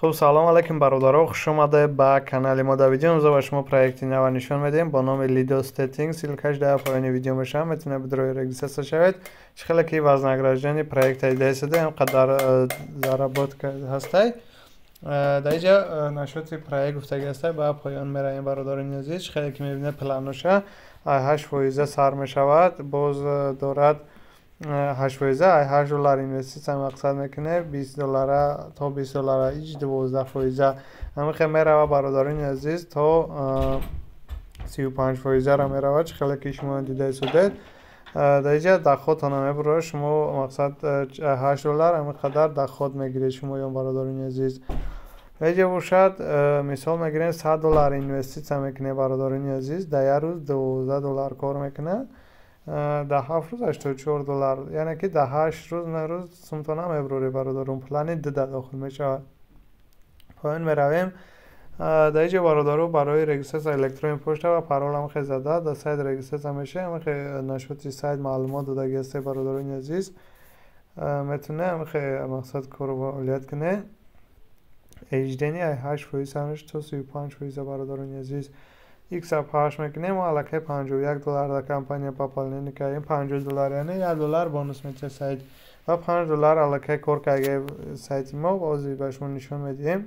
خب سلام علیکم برادرها، خوش آمده به کانال ما. در ویدیو امروز به شما پروژه نو نشان میدیم با نام لیدو استینگ. لینکش در پایین ویدیو میشه، میتونه به روی رجیستر شوید. خیلی کی وزنگرجانی پروژه ایده شده اینقدر ضربات هسته. در اینجا نشاط پروژه گفتگی هسته به پایان میره. این برادران عزیز خیلی کی میبینه پلنوشه 8% سر میشود، باز دارد 8% $8 اینوستیسیون مقصد میکنه. $20 تا $20 ایج 12% همه خیلی میره برادران عزیز تا 35% را میره. خیلی که شما دیده شده در اینجا دخوت ها میبره. شما مقصد $8 همه قدر دخوت میگیره شما یا برادران عزیز. در اینجا باشد مثال میگیرین $100 اینوستیسیون میکنه برادران عزیز، در روز $12 کار میکنه، ده 7 روز $84، یعنی که ده 8 روز نه روز سمتانه میبروری برادرون. پلانی ده داخل میشه. پایین میرویم. در اینجا برادرو برای رجیستر الکترونیک پشت و پرول هم خیلی زده در سایت رجیستر میشه. هم خیلی نشوتی سایت معلومات داده گسته برادران عزیز میتونه هم خیلی مقصد کارو فعالیت کنه. ایجدنی 8% تا 35% برادران عزیز ایکس اپ هاش میکنیم و علاقه $51 در کمپانی پاپال نکنیم. $50 یعنی $1 بونوس میشه سایت و $5 علاقه کار که سایت ما بازی بهشون نشون میدیم.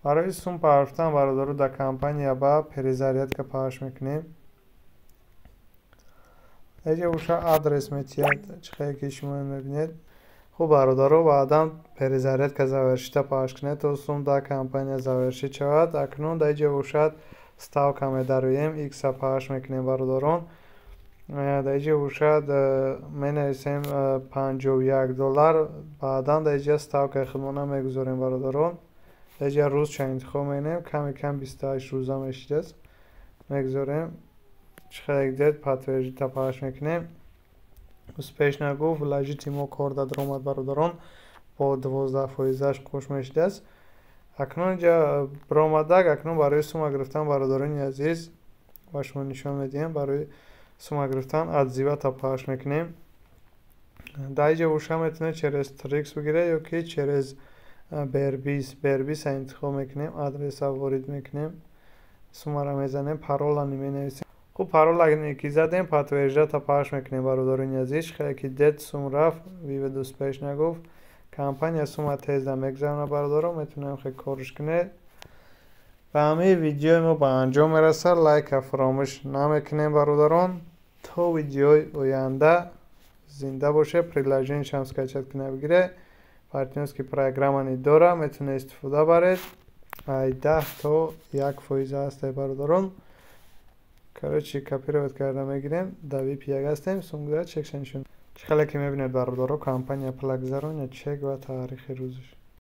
برای سوم پرفتن برادرو در کمپانی با پریزاریت که پاش میکنیم. اینجا اوشا آدرس میتید چه که شما میبینید. خوب برادرو بعدا پریزاریت که زاورشیتا پاش کنه تو سوم در کمپانی زاورشی شود. اکنون در اینجا اوشاد ستاو کمی دارویم ایکس اپ هاش میکنیم برادران. در اینجا باشد می نویسیم $51. بعدا در اینجا ستاو که خودمونه میگذاریم برادران. در اینجا روز چه انتخاب میکنیم، کمی کم 28 روزا میشید میگذاریم. چخیلی دید پاتویجی تا پاش میکنیم. از پیش نگو ولاجی تیمو کار داد رومد برادران با 12% خوش میشید. اکنون اینجا برآمده اکنون برای سوما گرفتن برادران عزیز و شما نشان میدیم. برای سوما گرفتن ادزیوه تا پاش میکنیم. در اینجا بوشه میتونه چرز تریکس بگیره یا که چرز بربیس انتخاب میکنیم. آدرس وارد میکنیم، سوما را میزنیم، پرول را نمی نویسیم. خب پرول اگر یکی زدیم پاتویجه تا پاش میکنیم برادران عزیز. خیلی که دید سوم رفت وی دوست پیش نگفت کمپانی سوما تیز در مگزرم برادران میتونم خیلی کارش کنه. و همه ویدیو ما به انجام میرسه. لایک فراموش نمیکنیم برادران. تا ویدیوی آینده زنده باشه. پریلاجین شمس کچت کنه بگیره. پارتنرز که پروگرامانی داره میتونه استفاده برید. 10 تا 1% هسته برادران. کارو چی کپی رو کرده میگیریم. در وی پی هستیم سونگره چکشنشون. خیلی که میبینید برادران کمپانی پلاگزرون یا چک و تاریخ روزش.